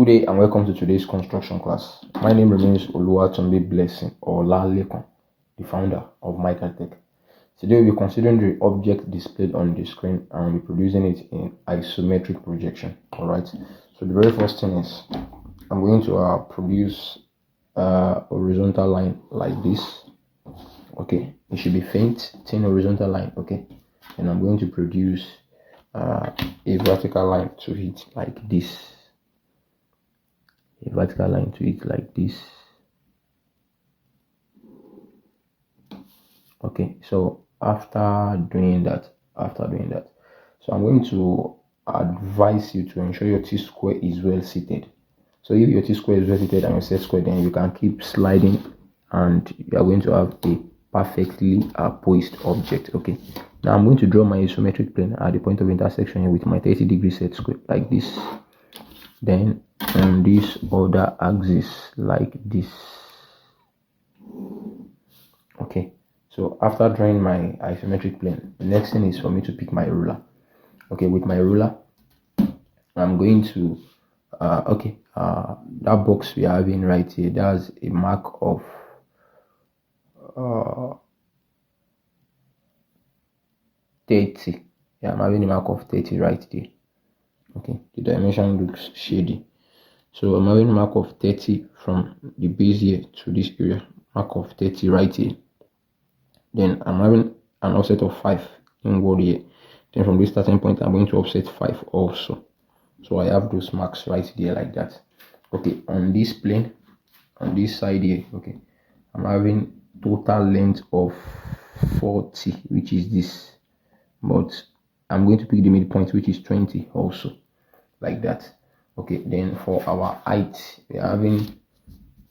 Good day and welcome to today's construction class. My name remains Oluwatumbi Blessing or Lalekon, the founder of Microtech. Today we'll be considering the object displayed on the screen and reproducing it in isometric projection. Alright, so the very first thing is I'm going to produce a horizontal line like this. Okay, it should be faint, thin horizontal line. Okay, and I'm going to produce a vertical line to it like this. A vertical line to it like this. Okay, so after doing that, so I'm going to advise you to ensure your T-square is well seated. So if your T-square is well seated and your set square, then you can keep sliding and you are going to have a perfectly poised object. Okay, now I'm going to draw my isometric plane at the point of intersection here with my 30-degree set square like this. Then on this other axis like this. Okay, so after drawing my isometric plane, the next thing is for me to pick my ruler. Okay, with my ruler I'm going to that box we are having right here, that's a mark of 30. Yeah, I'm having a mark of 30 right there. Okay, the dimension looks shady, so I'm having a mark of 30 from the base here to this area, mark of 30 right here. Then I'm having an offset of 5 inward here. Then from this starting point I'm going to offset 5 also. So I have those marks right there like that. Okay, on this plane, on this side here, okay, I'm having total length of 40, which is this, but I'm going to pick the midpoint, which is 20 also, like that. Okay, then for our height, we are having,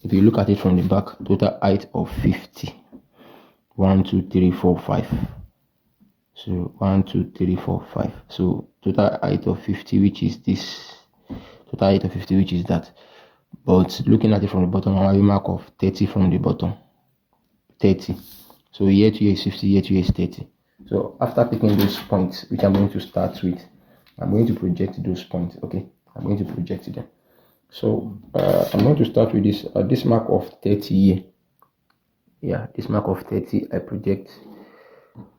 if you look at it from the back, total height of 50. 1 2 3 4 5. So 1 2 3 4 5. So total height of 50, which is this. Total height of 50, which is that. But looking at it from the bottom, I have a mark of 30 from the bottom. 30. So here to here is 50, here to here is 30. So after picking those points, which I'm going to start with, I'm going to project those points. Okay, I'm going to project them. So I'm going to start with this mark of 30 here. Yeah, this mark of 30 I project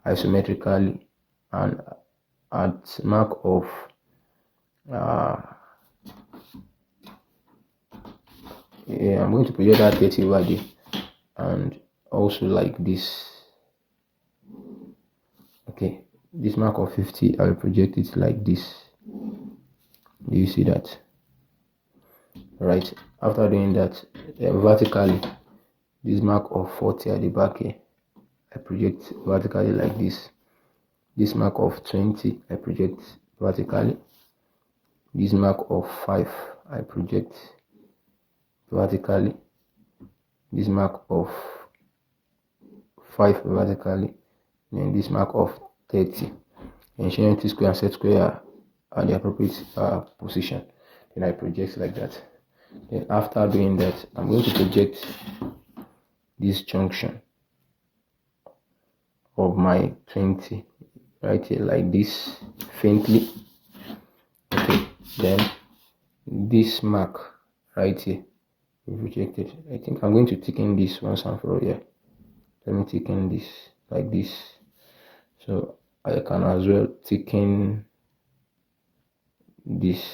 isometrically, and at mark of I'm going to project that 30 over there, and also like this. Okay, this mark of 50 I will project it like this. Do you see that? Right, after doing that, vertically, this mark of 40 at the back here I project vertically like this. This mark of 20 I project vertically. This mark of 5 I project vertically. This mark of 5 vertically. Then this mark of 30. Ensuring T-square and set square are the appropriate position. Then I project like that. Then after doing that, I'm going to project this junction of my 20 right here like this, faintly. Okay, then this mark right here we projected. I think I'm going to thicken this once and for all. Yeah, let me thicken this like this, so I can as well thicken this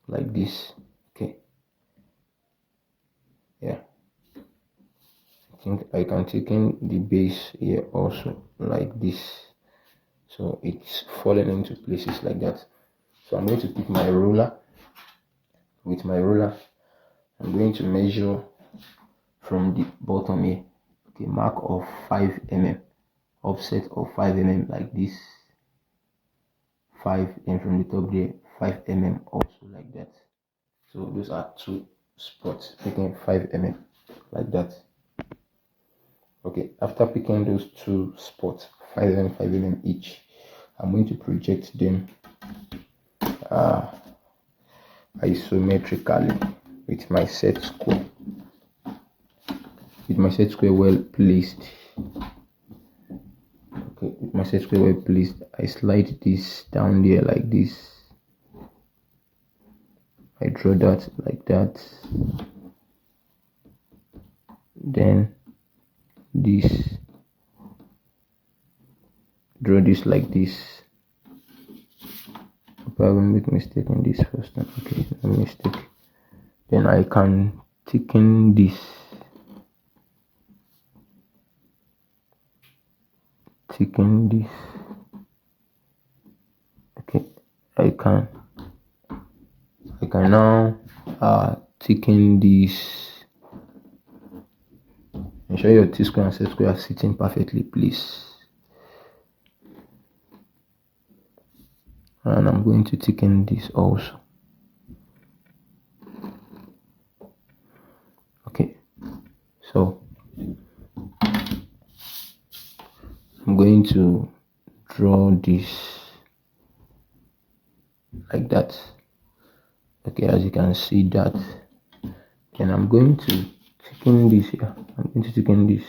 like this. Okay, yeah, I think I can thicken the base here also like this, so it's falling into places like that. So I'm going to pick my ruler. With my ruler I'm going to measure from the bottom here. Okay, mark of 5 mm, offset of 5 mm like this, 5, and from the top there 5 mm also like that. So those are 2 spots, picking 5 mm like that. Okay, after picking those 2 spots, 5 mm, 5 mm each, I'm going to project them isometrically with my set square. With my set square well placed. Okay, with my set square well placed, I slide this down there like this. I draw that like that, then this, draw this like this. Hope I will make mistake in this first time. Okay, no mistake. Then I can thicken this, okay. I can now thicken this. Ensure your T-square and set square are sitting perfectly, please. And I'm going to thicken this also. Okay, so I'm going to draw this like that. Okay, as you can see that. Then I'm going to thicken this here. I'm going to thicken this.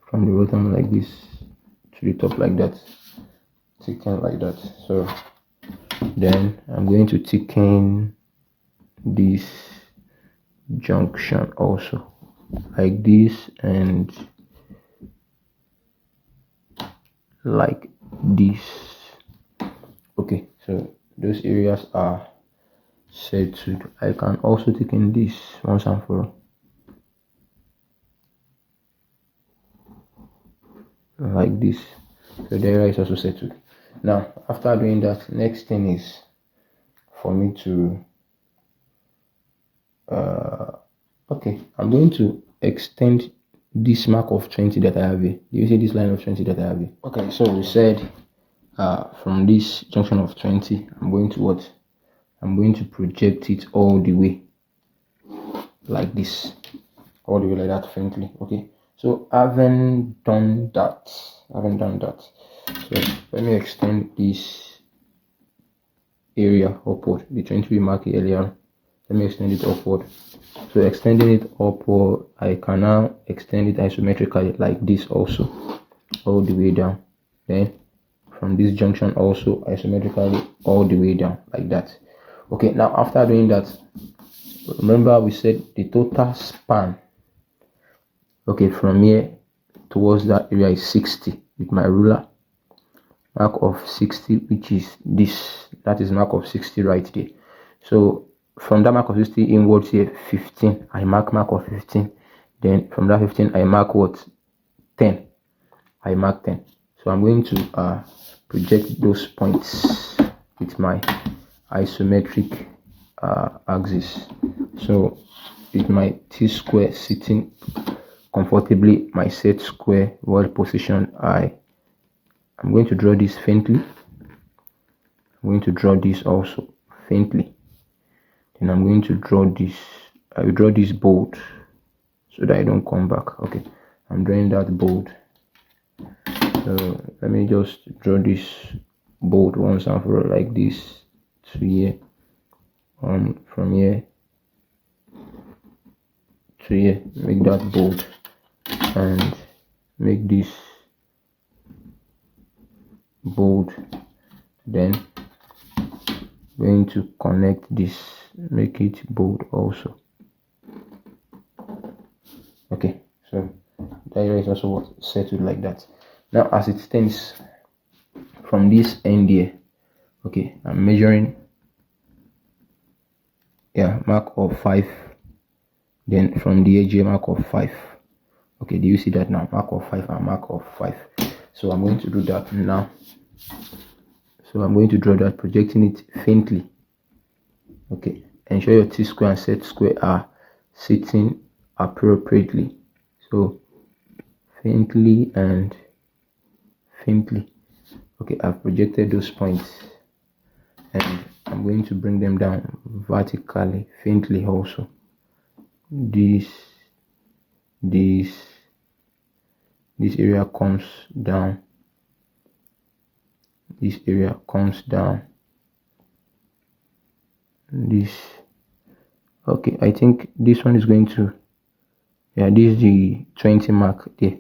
From the bottom like this to the top like that. Thicken like that. So then I'm going to thicken this junction also like this and like this. Okay, so those areas are settled. I can also thicken this once and for all like this. So the area is also settled. Now after doing that, next thing is for me to okay, I'm going to extend this mark of 20 that I have here. Do you see this line of 20 that I have here? Okay, so we said from this junction of 20, I'm going to what? I'm going to project it all the way like this, all the way like that faintly. Okay, so I haven't done that. So let me extend this area upward, the 20 we marked earlier. Let me extend it upward. So extending it upward, I can now extend it isometrically like this also, all the way down. Then from this junction also isometrically all the way down like that. Okay, now after doing that, remember we said the total span, okay, from here towards that area is 60 with my ruler. Mark of 60, which is this, that is mark of 60 right there. So from that mark of 60 inwards here, 15, I mark of 15. Then from that 15 I mark what? 10. I mark 10. So I'm going to project those points with my isometric axis. So with my T-square sitting comfortably, my set square well positioned, I'm going to draw this faintly. I'm going to draw this also faintly. Then I'm going to draw this. I will draw this bold so that I don't come back. Okay, I'm drawing that bold. So let me just draw this bold once and for all like this to here. From here to here, make that bold and make this bold. Then going to connect this, make it bold also. Okay, so the area is also settled like that. Now as it stands from this end here, okay, I'm measuring, yeah, mark of 5. Then from the edge here, mark of 5. Okay, do you see that now? Mark of 5 and mark of 5. So I'm going to do that now. So I'm going to draw that, projecting it faintly. Okay, ensure your T-square and set square are sitting appropriately. So faintly and faintly. Okay, I've projected those points and I'm going to bring them down vertically, faintly also. This area comes down. This area comes down. This, okay, I think this one is going to, yeah, this is the 20 mark there.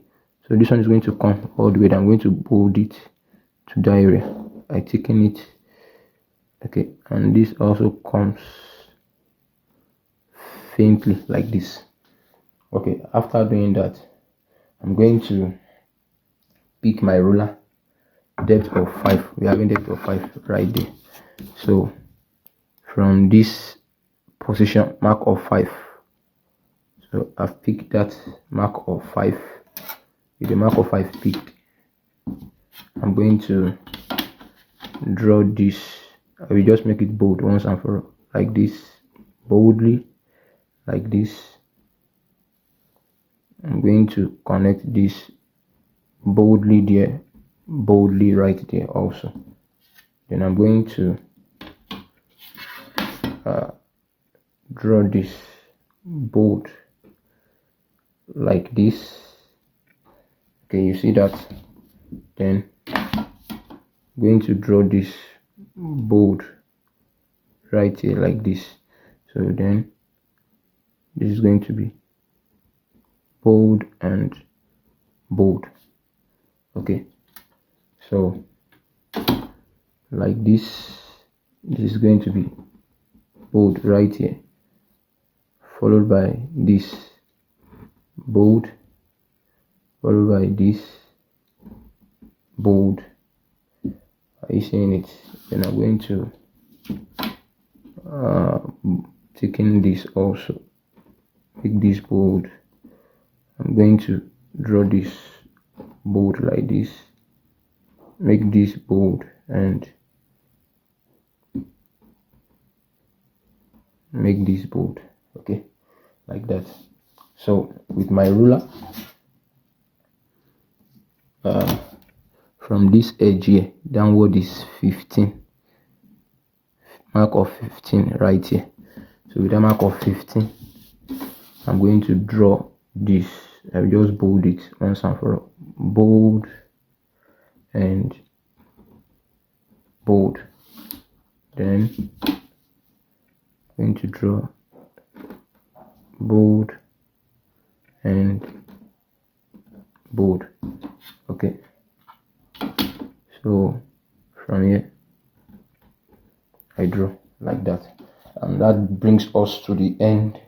So So this one is going to come all the way down. I'm going to bold it to that area. I thicken it. Okay, and this also comes faintly like this. Okay, after doing that, I'm going to pick my ruler, depth of 5. We're having depth of 5 right there. So from this position, mark of 5, so I've picked that mark of 5. With the mark of 5 picked, I'm going to draw this. I will just make it bold once and for all, like this, boldly, like this. I'm going to connect this boldly there, boldly right there also. Then I'm going to draw this bold like this. Okay, you see that? Then I'm going to draw this bold right here like this. So then this is going to be bold and bold. Okay, so like this is going to be bold right here, followed by this bold, followed by this bold. Are you seeing it? Then I'm going to thicken this also, make this bold. I'm going to draw this bold like this, make this bold and make this bold. Okay, like that. So with my ruler, from this edge here downward is 15, mark of 15 right here. So with that mark of 15, I'm going to draw this. I'll just bold it once and for all, bold and bold. Then I'm going to draw bold and bold. Okay, so from here I draw like that, and that brings us to the end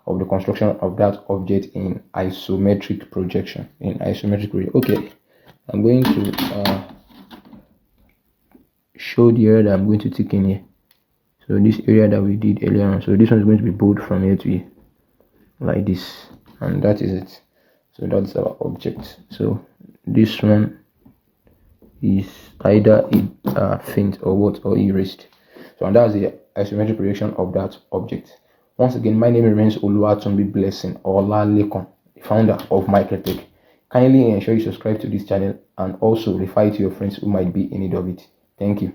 of the construction of that object in isometric projection. Okay, I'm going to show the area that I'm going to take in here. So this area that we did earlier on, so this one is going to be bold from here to here like this, and that is it. So that's our object. So this one is either faint or what, or erased. So and that's the isometric projection of that object. Once again, my name remains Oluwatunbi Blessing Olalekon, the founder of Microtech. Kindly ensure you subscribe to this channel and also refer to your friends who might be in need of it. Thank you.